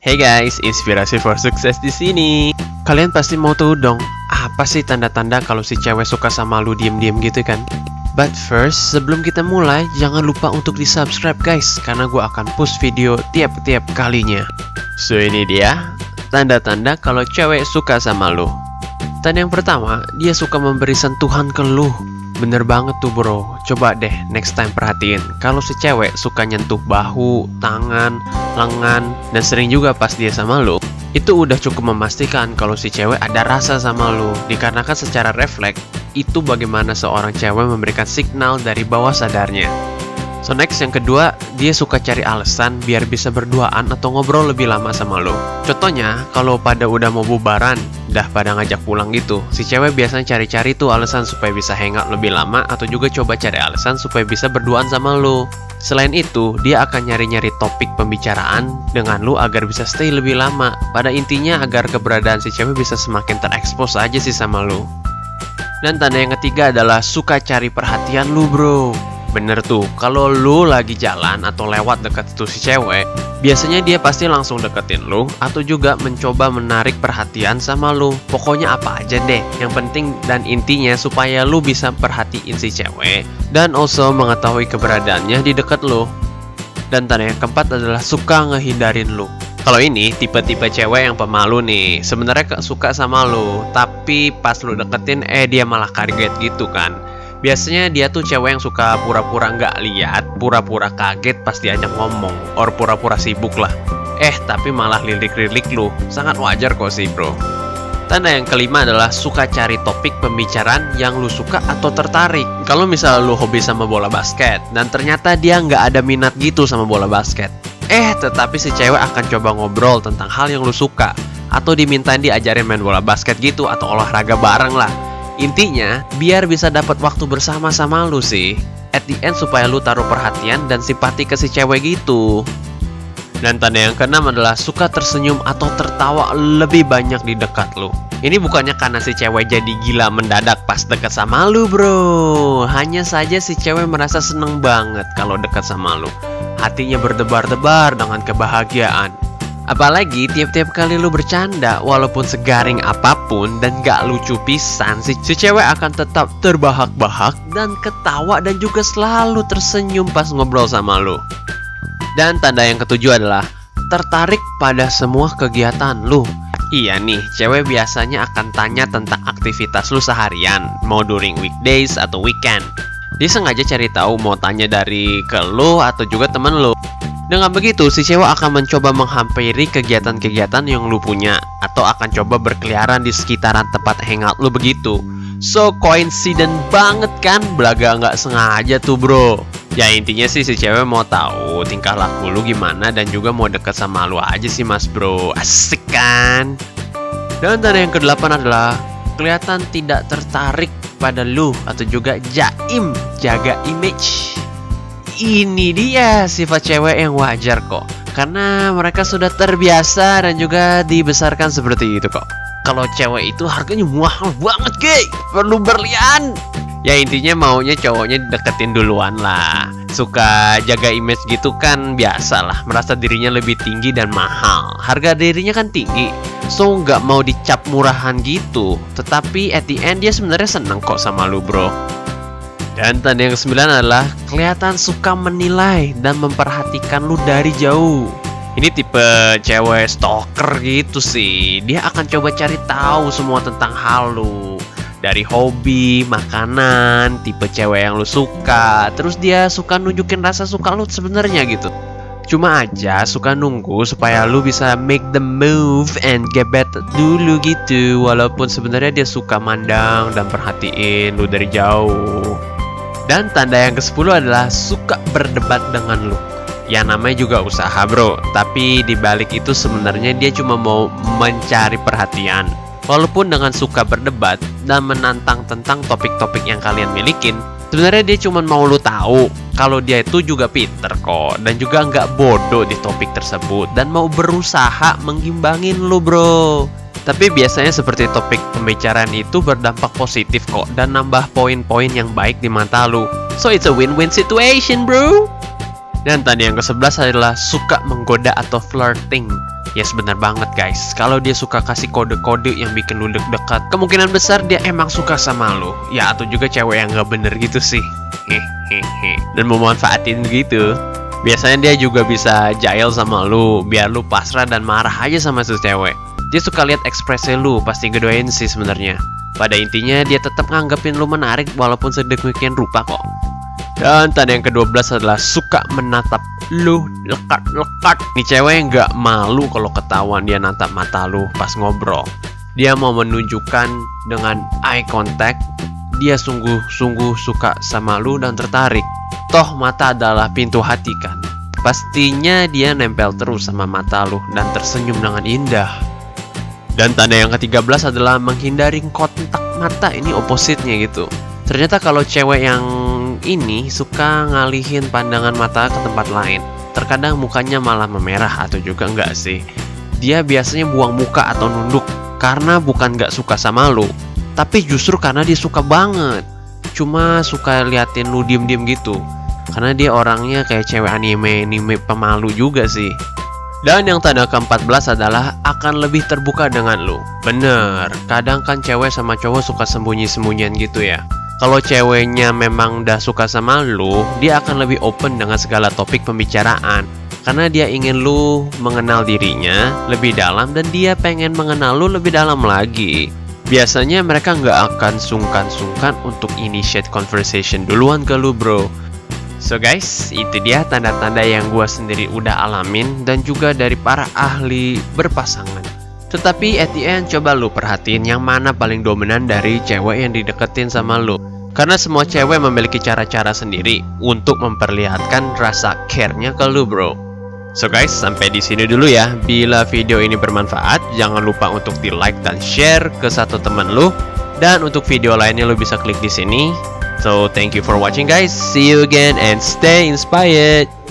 Hey guys, inspirasi for sukses di sini. Kalian pasti mau tahu dong, apa sih tanda-tanda kalau si cewek suka sama lu diem-diem gitu kan? But first, sebelum kita mulai, jangan lupa untuk di-subscribe guys, karena gue akan push video tiap-tiap kalinya. So ini dia, tanda-tanda kalau cewek suka sama lu. Tanda yang pertama, dia suka memberi sentuhan ke lu. Bener banget tuh bro, coba deh next time perhatiin kalau si cewek suka nyentuh bahu, tangan, lengan, dan sering juga pas dia sama lu, itu udah cukup memastikan kalau si cewek ada rasa sama lu. Dikarenakan secara refleks, itu bagaimana seorang cewek memberikan signal dari bawah sadarnya. So next yang kedua, dia suka cari alasan biar bisa berduaan atau ngobrol lebih lama sama lo. Contohnya, kalau pada udah mau bubaran, dah pada ngajak pulang gitu, si cewek biasanya cari-cari tuh alasan supaya bisa hangout lebih lama atau juga coba cari alasan supaya bisa berduaan sama lo. Selain itu, dia akan nyari-nyari topik pembicaraan dengan lu agar bisa stay lebih lama. Pada intinya agar keberadaan si cewek bisa semakin terekspos aja sih sama lu. Dan tanda yang ketiga adalah suka cari perhatian lu bro. Bener tuh, kalau lu lagi jalan atau lewat dekat tuh si cewek, biasanya dia pasti langsung deketin lu atau juga mencoba menarik perhatian sama lu. Pokoknya apa aja deh, yang penting dan intinya supaya lu bisa perhatiin si cewek dan also mengetahui keberadaannya di dekat lu. Dan tanda yang keempat adalah suka ngehindarin lu. Kalau ini tipe-tipe cewek yang pemalu nih, sebenarnya suka sama lu, tapi pas lu deketin dia malah kaget gitu kan. Biasanya dia tuh cewek yang suka pura-pura nggak lihat, pura-pura kaget pas diajak ngomong, or pura-pura sibuk lah. Tapi malah lirik-lirik lu, sangat wajar kok sih bro. Tanda yang kelima adalah suka cari topik pembicaraan yang lu suka atau tertarik. Kalau misal lu hobi sama bola basket, dan ternyata dia nggak ada minat gitu sama bola basket. Tetapi si cewek akan coba ngobrol tentang hal yang lu suka, atau dimintain diajarin main bola basket gitu, atau olahraga bareng lah. Intinya, biar bisa dapat waktu bersama sama lu sih. At the end supaya lu taruh perhatian dan simpati ke si cewek gitu. Dan tanda yang keenam adalah suka tersenyum atau tertawa lebih banyak di dekat lu. Ini bukannya karena si cewek jadi gila mendadak pas dekat sama lu bro. Hanya saja si cewek merasa seneng banget kalau dekat sama lu. Hatinya berdebar-debar dengan kebahagiaan. Apalagi tiap-tiap kali lu bercanda, walaupun segaring apapun dan gak lucu pisan, si cewek akan tetap terbahak-bahak dan ketawa dan juga selalu tersenyum pas ngobrol sama lu. Dan tanda yang ketujuh adalah tertarik pada semua kegiatan lu. Iya nih, cewek biasanya akan tanya tentang aktivitas lu seharian, mau during weekdays atau weekend. Dia sengaja cari tahu mau tanya dari ke lu atau juga temen lu. Dengan begitu, si cewek akan mencoba menghampiri kegiatan-kegiatan yang lu punya, atau akan coba berkeliaran di sekitaran tempat hangout lu begitu. So, coincident banget kan? Belaga nggak sengaja tuh bro. Ya intinya sih si cewek mau tahu tingkah laku lu gimana dan juga mau deket sama lu aja sih mas bro. Asik kan? Dan tanda yang ke-8 adalah kelihatan tidak tertarik pada lu atau juga jaim, jaga image. Ini dia sifat cewek yang wajar kok, karena mereka sudah terbiasa dan juga dibesarkan seperti itu kok. Kalau cewek itu harganya mahal banget gey, perlu berlian. Ya intinya maunya cowoknya deketin duluan lah. Suka jaga image gitu kan biasa lah, merasa dirinya lebih tinggi dan mahal. Harga dirinya kan tinggi, so nggak mau dicap murahan gitu. Tetapi at the end dia sebenarnya seneng kok sama lu bro. Dan tanda yang ke-9 adalah kelihatan suka menilai dan memperhatikan lu dari jauh. Ini tipe cewek stalker gitu sih. Dia akan coba cari tahu semua tentang hal lu. Dari hobi, makanan, tipe cewek yang lu suka. Terus dia suka nunjukin rasa suka lu sebenarnya gitu. Cuma aja suka nunggu supaya lu bisa make the move and get better dulu gitu. Walaupun sebenarnya dia suka mandang dan perhatiin lu dari jauh. Dan tanda yang ke-10 adalah suka berdebat dengan lu. Ya namanya juga usaha bro, tapi dibalik itu sebenarnya dia cuma mau mencari perhatian. Walaupun dengan suka berdebat dan menantang tentang topik-topik yang kalian milikin, sebenarnya dia cuma mau lu tahu kalau dia itu juga pinter kok, dan juga nggak bodoh di topik tersebut, dan mau berusaha menggimbangin lu bro. Tapi biasanya seperti topik pembicaraan itu berdampak positif kok, dan nambah poin-poin yang baik di mata lu. So it's a win-win situation bro. Dan tadi yang ke-11 adalah suka menggoda atau flirting. Yes, benar banget guys. Kalau dia suka kasih kode-kode yang bikin lu deg-degan, kemungkinan besar dia emang suka sama lu. Ya, atau juga cewek yang gak bener gitu sih. Hehehe. Dan memanfaatin gitu. Biasanya dia juga bisa jail sama lu, biar lu pasrah dan marah aja sama si cewek. Dia suka lihat ekspresi lu, pasti gedoin sih sebenarnya. Pada intinya dia tetap nganggepin lu menarik walaupun sedemikian rupa kok. Dan tanda yang ke-12 adalah suka menatap lu lekat-lekat. Nih cewek nggak malu kalau ketahuan dia natap mata lu pas ngobrol. Dia mau menunjukkan dengan eye contact dia sungguh-sungguh suka sama lu dan tertarik. Toh mata adalah pintu hati kan. Pastinya dia nempel terus sama mata lu dan tersenyum dengan indah. Dan tanda yang ke-13 adalah menghindari kontak mata. Ini opposite-nya gitu. Ternyata kalau cewek yang ini suka ngalihin pandangan mata ke tempat lain. Terkadang mukanya malah memerah atau juga enggak sih. Dia biasanya buang muka atau nunduk karena bukan enggak suka sama lu, tapi justru karena dia suka banget. Cuma suka liatin lu diem-diem gitu. Karena dia orangnya kayak cewek anime pemalu juga sih. Dan yang tanda ke-14 adalah akan lebih terbuka dengan lu. Bener, kadang kan cewek sama cowok suka sembunyi-sembunyian gitu ya. Kalau ceweknya memang udah suka sama lu, dia akan lebih open dengan segala topik pembicaraan. Karena dia ingin lu mengenal dirinya lebih dalam dan dia pengen mengenal lu lebih dalam lagi. Biasanya mereka nggak akan sungkan-sungkan untuk initiate conversation duluan ke lu bro. So guys, itu dia tanda-tanda yang gua sendiri udah alamin dan juga dari para ahli berpasangan. Tetapi at the end coba lu perhatiin yang mana paling dominan dari cewek yang dideketin sama lu. Karena semua cewek memiliki cara-cara sendiri untuk memperlihatkan rasa care-nya ke lu bro. So guys, sampai di sini dulu ya. Bila video ini bermanfaat, jangan lupa untuk di like dan share ke satu teman lu. Dan untuk video lainnya lu bisa klik di sini. So thank you for watching guys. See you again and stay inspired.